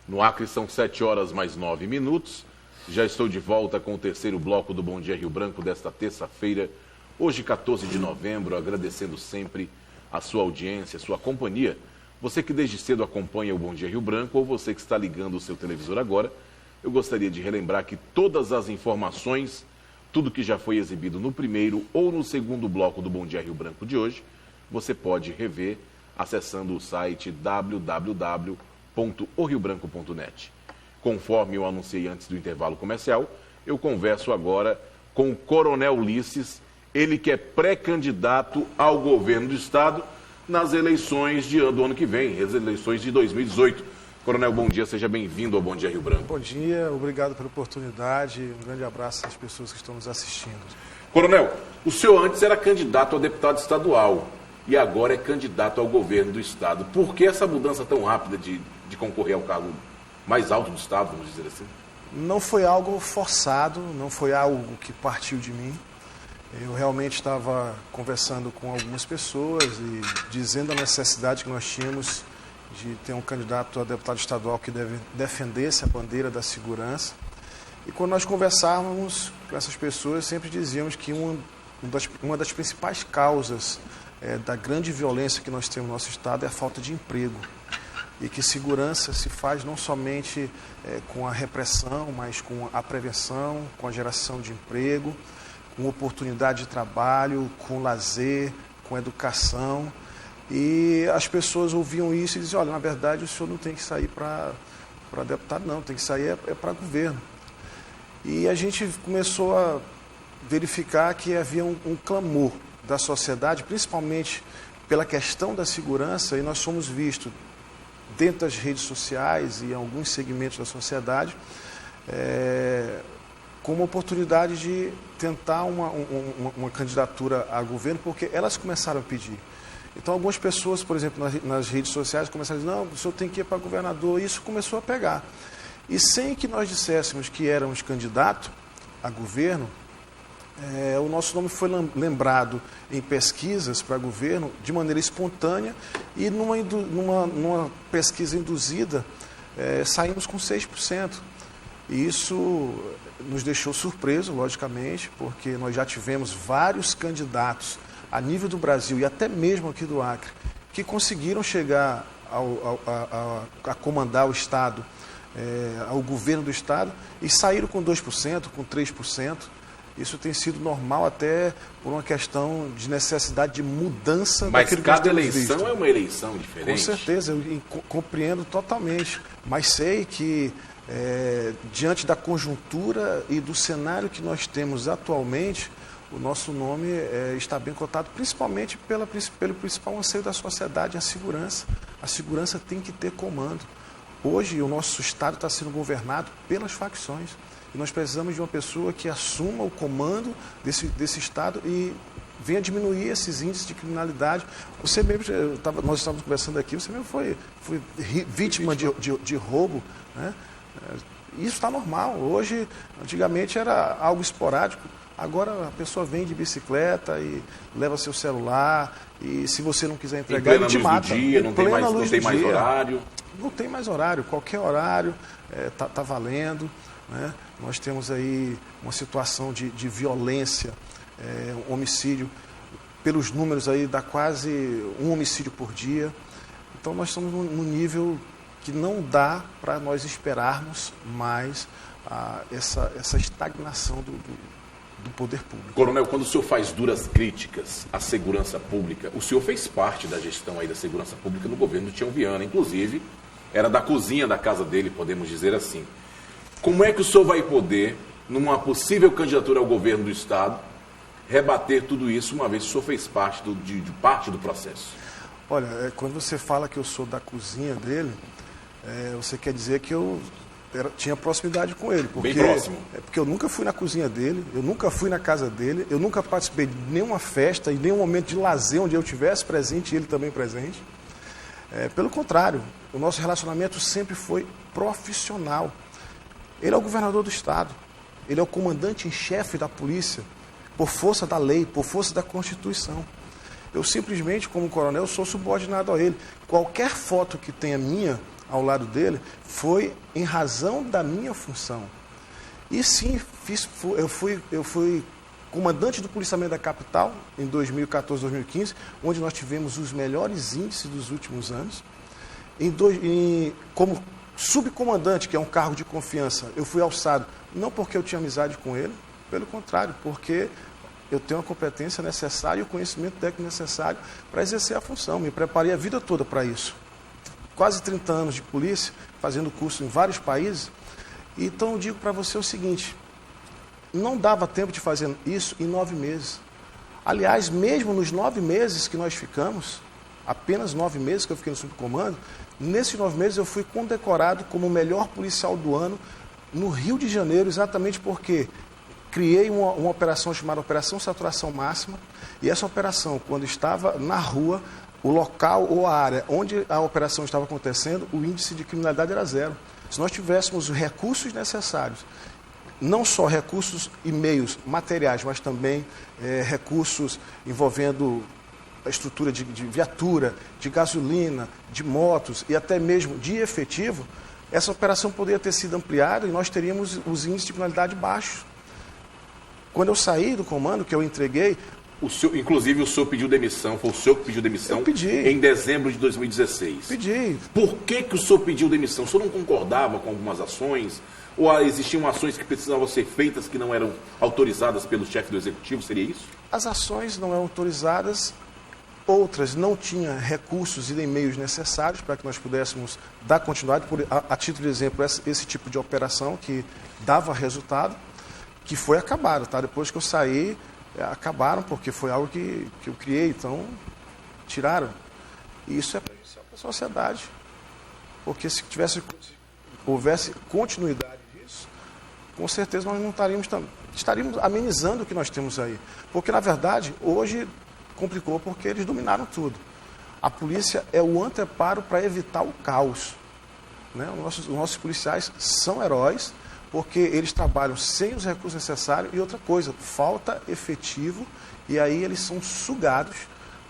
No Acre são 7h mais 9 minutos. Já estou de volta com o terceiro bloco do Bom Dia Rio Branco desta terça-feira, hoje 14 de novembro, agradecendo sempre a sua audiência, a sua companhia. Você que desde cedo acompanha o Bom Dia Rio Branco ou você que está ligando o seu televisor agora, eu gostaria de relembrar que todas as informações, tudo que já foi exibido no primeiro ou no segundo bloco do Bom Dia Rio Branco de hoje, você pode rever acessando o site www.oriobranco.net. Conforme eu anunciei antes do intervalo comercial, eu converso agora com o Coronel Ulisses, ele que é pré-candidato ao governo do Estado nas eleições do ano que vem, as eleições de 2018. Coronel, bom dia, seja bem-vindo ao Bom Dia Rio Branco. Bom dia, obrigado pela oportunidade, um grande abraço às pessoas que estão nos assistindo. Coronel, o senhor antes era candidato a deputado estadual e agora é candidato ao governo do Estado. Por que essa mudança tão rápida de concorrer ao cargo mais alto do Estado, vamos dizer assim? Não foi algo forçado, não foi algo que partiu de mim. Eu realmente estava conversando com algumas pessoas e dizendo a necessidade que nós tínhamos de ter um candidato a deputado estadual que defendesse a bandeira da segurança. E quando nós conversávamos com essas pessoas, sempre dizíamos que uma das principais causas da grande violência que nós temos no nosso Estado é a falta de emprego. E que segurança se faz não somente com a repressão, mas com a prevenção, com a geração de emprego, com oportunidade de trabalho, com lazer, com educação. E as pessoas ouviam isso e diziam, olha, na verdade o senhor não tem que sair para deputado, não, tem que sair para governo. E a gente começou a verificar que havia um clamor da sociedade, principalmente pela questão da segurança, e nós somos vistos dentro das redes sociais e em alguns segmentos da sociedade, como oportunidade de tentar uma candidatura a governo, porque elas começaram a pedir. Então, algumas pessoas, por exemplo, nas redes sociais, começaram a dizer, não, o senhor tem que ir para governador, e isso começou a pegar. E sem que nós disséssemos que éramos candidato a governo, o nosso nome foi lembrado em pesquisas para governo de maneira espontânea e numa pesquisa induzida, saímos com 6%. E isso nos deixou surpreso, logicamente, porque nós já tivemos vários candidatos a nível do Brasil e até mesmo aqui do Acre, que conseguiram chegar a comandar o Estado, ao governo do Estado, e saíram com 2%, com 3%. Isso tem sido normal até por uma questão de necessidade de mudança. Mas cada eleição é uma eleição diferente? Com certeza, eu compreendo totalmente. Mas sei que, diante da conjuntura e do cenário que nós temos atualmente, o nosso nome está bem cotado, principalmente pelo principal anseio da sociedade, a segurança. A segurança tem que ter comando. Hoje, o nosso Estado está sendo governado pelas facções. E nós precisamos de uma pessoa que assuma o comando desse Estado e venha diminuir esses índices de criminalidade. Você mesmo, nós estávamos conversando aqui, você mesmo foi vítima de roubo, né? Isso está normal. Hoje, antigamente era algo esporádico. Agora a pessoa vem de bicicleta e leva seu celular e se você não quiser entregar, ele te mata. Não tem mais horário. Não tem mais horário, qualquer horário tá valendo, né? Nós temos aí uma situação de violência, um homicídio, pelos números aí dá quase um homicídio por dia. Então nós estamos num nível que não dá para nós esperarmos mais essa estagnação do poder público. Coronel, quando o senhor faz duras críticas à segurança pública, o senhor fez parte da gestão aí da segurança pública no governo do Tião Viana, inclusive era da cozinha da casa dele, podemos dizer assim. Como é que o senhor vai poder, numa possível candidatura ao governo do Estado, rebater tudo isso, uma vez que o senhor fez parte de parte do processo? Olha, quando você fala que eu sou da cozinha dele, você quer dizer que eu tinha proximidade com ele. Porque, bem próximo. Porque eu nunca fui na cozinha dele, eu nunca fui na casa dele, eu nunca participei de nenhuma festa e nenhum momento de lazer onde eu estivesse presente e ele também presente. Pelo contrário, o nosso relacionamento sempre foi profissional. Ele é o governador do Estado, ele é o comandante em chefe da polícia, por força da lei, por força da Constituição. Eu simplesmente, como coronel, sou subordinado a ele. Qualquer foto que tenha minha ao lado dele foi em razão da minha função. E sim, eu fui comandante do policiamento da capital em 2014, 2015, onde nós tivemos os melhores índices dos últimos anos. Como subcomandante, que é um cargo de confiança, eu fui alçado, não porque eu tinha amizade com ele, pelo contrário, porque eu tenho a competência necessária e o conhecimento técnico necessário para exercer a função. Me preparei a vida toda para isso. Quase 30 anos de polícia, fazendo curso em vários países. Então eu digo para você o seguinte, não dava tempo de fazer isso em 9 meses. Aliás, mesmo nos 9 meses que nós ficamos, apenas 9 meses que eu fiquei no subcomando, nesses 9 meses eu fui condecorado como o melhor policial do ano no Rio de Janeiro, exatamente porque criei uma operação chamada Operação Saturação Máxima, e essa operação, quando estava na rua, o local ou a área onde a operação estava acontecendo, o índice de criminalidade era 0. Se nós tivéssemos os recursos necessários, não só recursos e meios materiais, mas também recursos envolvendo a estrutura de viatura, de gasolina, de motos e até mesmo de efetivo, essa operação poderia ter sido ampliada e nós teríamos os índices de criminalidade baixos. Quando eu saí do comando, que eu entreguei... Inclusive o senhor pediu demissão, foi o senhor que pediu demissão. Eu pedi. Em dezembro de 2016. Pedi. Por que o senhor pediu demissão? O senhor não concordava com algumas ações? Ou existiam ações que precisavam ser feitas que não eram autorizadas pelo chefe do executivo? Seria isso? As ações não eram autorizadas, outras não tinham recursos e nem meios necessários para que nós pudéssemos dar continuidade. A título de exemplo, esse tipo de operação que dava resultado, que foi acabado, tá? Depois que eu saí, acabaram, porque foi algo que eu criei, então tiraram. E isso é prejudicial para a sociedade. Porque se houvesse continuidade disso, com certeza nós não estaríamos amenizando o que nós temos aí. Porque, na verdade, hoje complicou porque eles dominaram tudo. A polícia é o anteparo para evitar o caos. Né? Os nossos policiais são heróis, porque eles trabalham sem os recursos necessários e outra coisa, falta efetivo e aí eles são sugados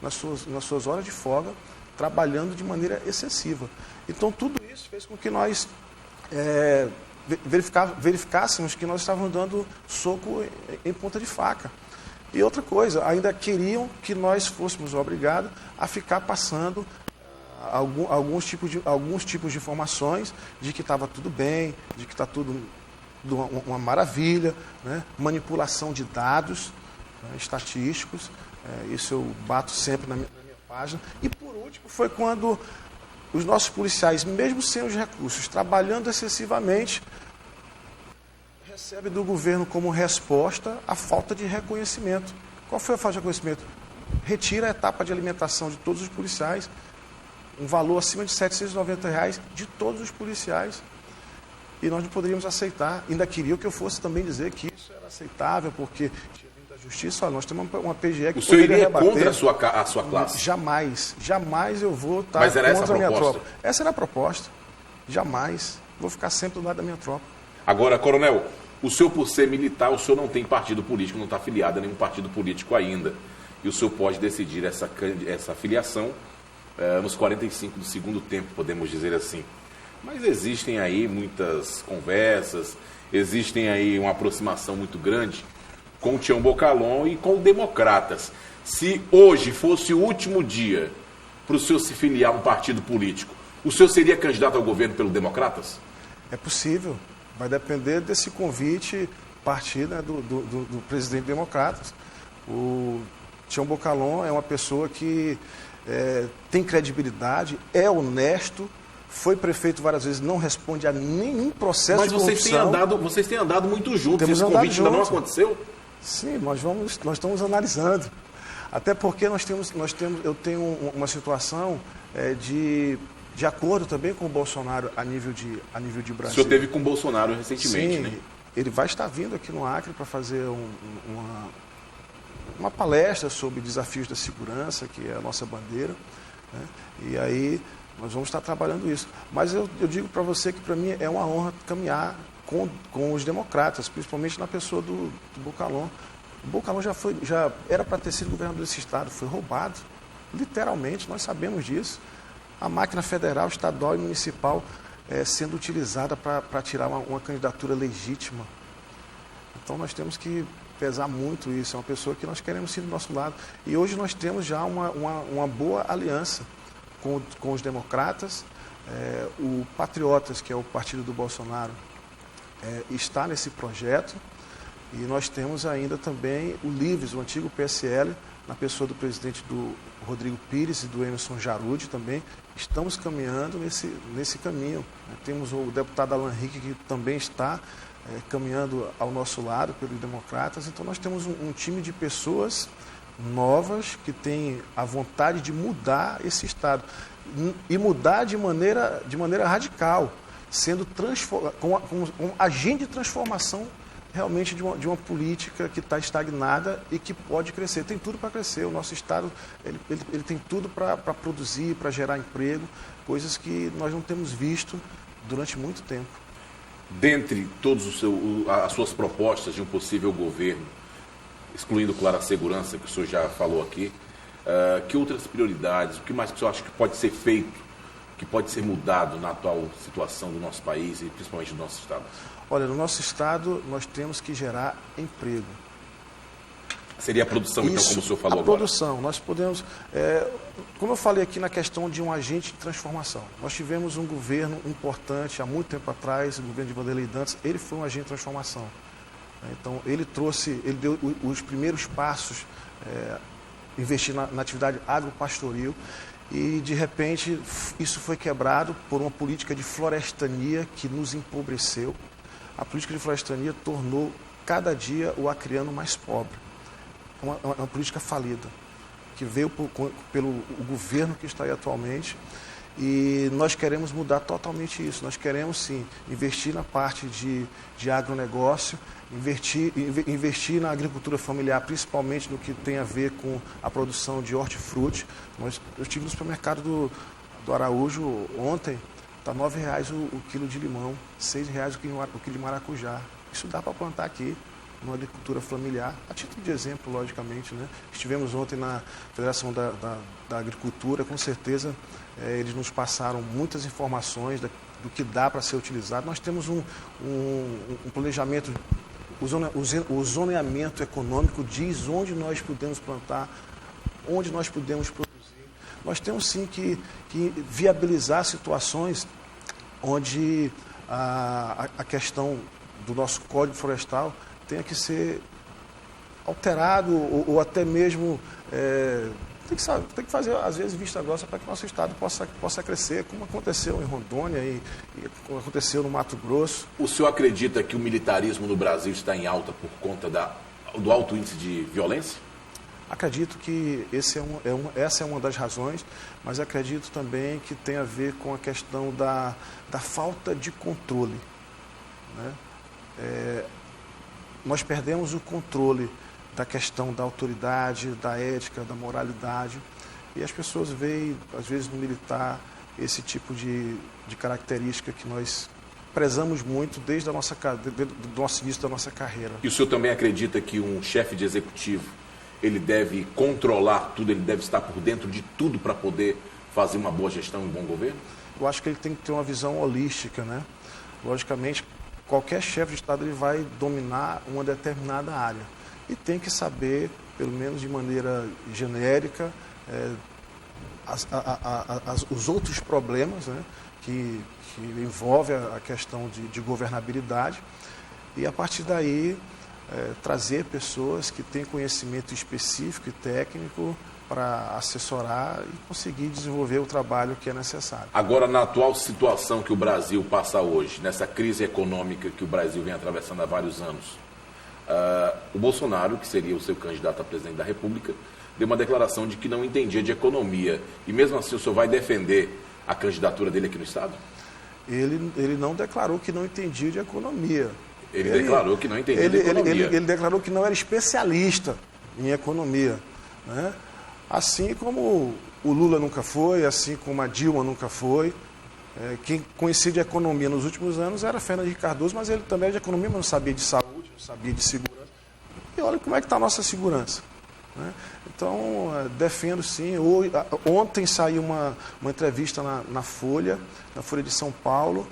nas suas horas de folga, trabalhando de maneira excessiva. Então tudo isso fez com que nós verificássemos que nós estávamos dando soco em ponta de faca. E outra coisa, ainda queriam que nós fôssemos obrigados a ficar passando alguns tipos de informações de que estava tudo bem, de que está tudo uma maravilha, né? Manipulação de dados, né? Estatísticos, isso eu bato sempre na minha página. E por último foi quando os nossos policiais, mesmo sem os recursos, trabalhando excessivamente, recebem do governo como resposta a falta de reconhecimento. Qual foi a falta de reconhecimento? Retira a etapa de alimentação de todos os policiais, um valor acima de R$ 790 de todos os policiais. E nós não poderíamos aceitar. Ainda queriam que eu fosse também dizer que isso era aceitável, porque tinha vindo da justiça. Olha, nós temos uma PGE que o senhor iria contra a sua classe? Jamais eu vou estar contra a minha tropa. Essa era a proposta. Jamais. Vou ficar sempre do lado da minha tropa. Agora, coronel, o senhor, por ser militar, o senhor não tem partido político, não está afiliado a nenhum partido político ainda. E o senhor pode decidir essa filiação nos 45 do segundo tempo, podemos dizer assim. Mas existem aí muitas conversas, existem aí uma aproximação muito grande com o Tião Bocalon e com democratas. Se hoje fosse o último dia para o senhor se filiar a um partido político, o senhor seria candidato ao governo pelo Democratas? É possível. Vai depender desse convite partir, né, do presidente Democratas. O Tião Bocalon é uma pessoa que tem credibilidade, é honesto, foi prefeito várias vezes, não responde a nenhum processo de corrupção. Mas vocês têm andado muito juntos, esse convite ainda não aconteceu? Sim, nós estamos analisando. Até porque eu tenho uma situação de acordo também com o Bolsonaro a nível de Brasil. O senhor teve com o Bolsonaro recentemente, sim, né? Ele vai estar vindo aqui no Acre para fazer uma palestra sobre desafios da segurança, que é a nossa bandeira, né? E aí nós vamos estar trabalhando isso. Mas eu digo para você que para mim é uma honra caminhar com os democratas, principalmente na pessoa do Bocalon. O Bocalon já era para ter sido governador desse estado, foi roubado, literalmente, nós sabemos disso. a máquina federal, estadual e municipal sendo utilizada para tirar uma candidatura legítima. Então nós temos que pesar muito isso, é uma pessoa que nós queremos sim do nosso lado. E hoje nós temos já uma boa aliança com os democratas. O Patriotas, que é o partido do Bolsonaro, está nesse projeto. E nós temos ainda também o Livres, o antigo PSL, na pessoa do presidente do Rodrigo Pires e do Emerson Jarudi também. Estamos caminhando nesse caminho. Temos o deputado Alan Henrique, que também está caminhando ao nosso lado pelos democratas. Então nós temos um time de pessoas novas que têm a vontade de mudar esse Estado. E mudar de maneira radical, sendo com agente de transformação realmente de uma política que está estagnada e que pode crescer. Tem tudo para crescer. O nosso Estado ele tem tudo para produzir, para gerar emprego, coisas que nós não temos visto durante muito tempo. Dentre todas as suas propostas de um possível governo, excluindo, claro, a segurança, que o senhor já falou aqui, que outras prioridades, o que mais que o senhor acha que pode ser feito, que pode ser mudado na atual situação do nosso país e principalmente do nosso Estado? Olha, no nosso Estado nós temos que gerar emprego. Seria a produção, então, como o senhor falou agora? A produção, nós podemos... como eu falei aqui na questão de um agente de transformação, nós tivemos um governo importante há muito tempo atrás, o governo de Vanderlei Dantas, ele foi um agente de transformação. Então, ele deu os primeiros passos, investir na atividade agropastoril, e, de repente, isso foi quebrado por uma política de florestania que nos empobreceu. A política de florestania tornou cada dia o acreano mais pobre. Uma política falida, que veio pelo governo que está aí atualmente, e nós queremos mudar totalmente isso. Nós queremos, sim, investir na parte de agronegócio, investir na agricultura familiar, principalmente no que tem a ver com a produção de hortifruti. Eu estive no supermercado do Araújo ontem, está R$ 9,00 o quilo de limão, R$ 6,00 o quilo de maracujá. Isso dá para plantar aqui, numa agricultura familiar, a título de exemplo, logicamente, né? Estivemos ontem na Federação da Agricultura, com certeza eles nos passaram muitas informações do que dá para ser utilizado. Nós temos um planejamento, o zoneamento econômico diz onde nós podemos plantar, onde nós podemos produzir. Nós temos sim que viabilizar situações onde a questão do nosso Código Florestal tenha que ser alterado ou até mesmo tem que fazer, às vezes, vista grossa para que o nosso Estado possa crescer, como aconteceu em Rondônia e como aconteceu no Mato Grosso. O senhor acredita que o militarismo no Brasil está em alta por conta do alto índice de violência? Acredito que essa é uma das razões, mas acredito também que tem a ver com a questão da falta de controle, né? Nós perdemos o controle da questão da autoridade, da ética, da moralidade, e as pessoas veem, às vezes, no militar, esse tipo de característica que nós prezamos muito desde do nosso início da nossa carreira. E o senhor também acredita que um chefe de executivo, ele deve controlar tudo, ele deve estar por dentro de tudo para poder fazer uma boa gestão e um bom governo? Eu acho que ele tem que ter uma visão holística, né? Logicamente, qualquer chefe de Estado ele vai dominar uma determinada área e tem que saber, pelo menos de maneira genérica, os outros problemas, né, que envolvem a questão de governabilidade, e a partir daí trazer pessoas que têm conhecimento específico e técnico para assessorar e conseguir desenvolver o trabalho que é necessário. Agora, na atual situação que o Brasil passa hoje, nessa crise econômica que o Brasil vem atravessando há vários anos, o Bolsonaro, que seria o seu candidato a presidente da República, deu uma declaração de que não entendia de economia. E mesmo assim o senhor vai defender a candidatura dele aqui no Estado? Ele não declarou que não entendia de economia. Ele declarou que não entendia de economia. Ele declarou que não era especialista em economia, né? Assim como o Lula nunca foi, assim como a Dilma nunca foi. Quem conhecia de economia nos últimos anos era Fernando Henrique Cardoso, mas ele também era de economia, mas não sabia de saúde, não sabia de segurança. E olha como é que está a nossa segurança. né? Então, defendo sim. Ontem saiu uma entrevista na Folha de São Paulo.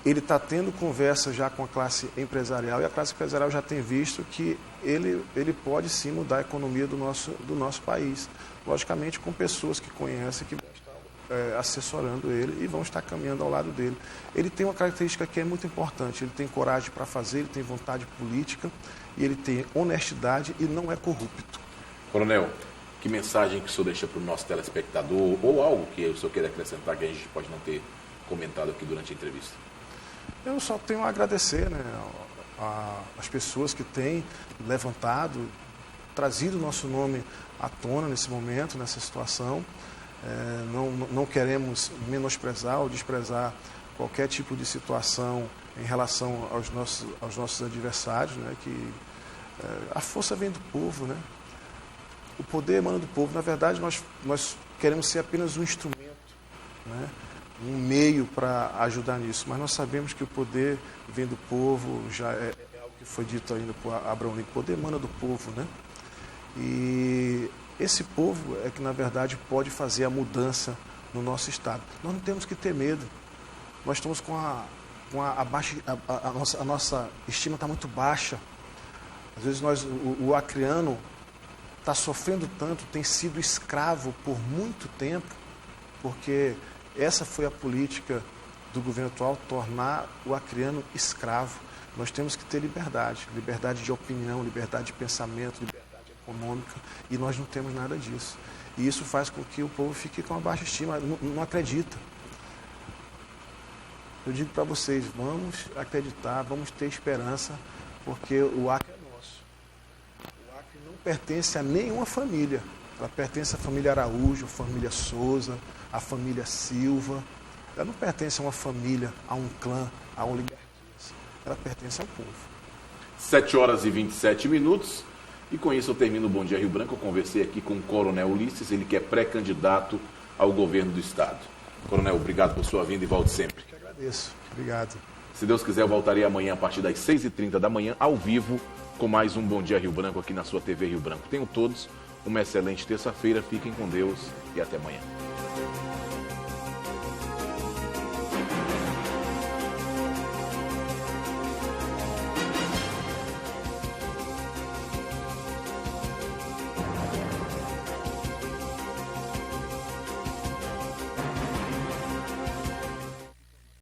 Ele está tendo conversa já com a classe empresarial, e a classe empresarial já tem visto que ele pode sim mudar a economia do nosso país. Logicamente com pessoas que conhecem, que vão estar assessorando ele e vão estar caminhando ao lado dele. Ele tem uma característica que é muito importante: ele tem coragem para fazer, ele tem vontade política, e ele tem honestidade e não é corrupto. Coronel, que mensagem que o senhor deixa para o nosso telespectador, ou algo que o senhor queira acrescentar que a gente pode não ter comentado aqui durante a entrevista? Eu só tenho a agradecer, né, as pessoas que têm levantado, trazido o nosso nome à tona nesse momento, nessa situação. Não queremos menosprezar ou desprezar qualquer tipo de situação em relação aos nossos adversários, né, que a força vem do povo, né? O poder emana do povo. Na verdade, nós queremos ser apenas um instrumento, né, um meio para ajudar nisso, mas nós sabemos que o poder vem do povo, já é algo que foi dito ainda por Abraão Lincoln: o poder emana do povo, né? E esse povo é que, na verdade, pode fazer a mudança no nosso estado. Nós não temos que ter medo. Nós estamos com a nossa estima está muito baixa. Às vezes o acreano está sofrendo tanto, tem sido escravo por muito tempo, porque essa foi a política do governo atual, tornar o acreano escravo. Nós temos que ter liberdade de opinião, liberdade de pensamento, liberdade econômica, e nós não temos nada disso. E isso faz com que o povo fique com uma baixa estima, não acredita. Eu digo para vocês, vamos acreditar, vamos ter esperança, porque o Acre é nosso. O Acre não pertence a nenhuma família. Ela pertence à família Araújo, à família Souza, à família Silva. Ela não pertence a uma família, a um clã, a oligarquias. Ela pertence ao povo. 7h27. E com isso eu termino o Bom Dia Rio Branco. Eu conversei aqui com o Coronel Ulisses, ele que é pré-candidato ao governo do estado. Coronel, obrigado por sua vinda e volte sempre. Eu que agradeço. Obrigado. Se Deus quiser, eu voltarei amanhã a partir das 6h30 da manhã, ao vivo, com mais um Bom Dia Rio Branco aqui na sua TV Rio Branco. Tenham todos uma excelente terça-feira, fiquem com Deus e até amanhã.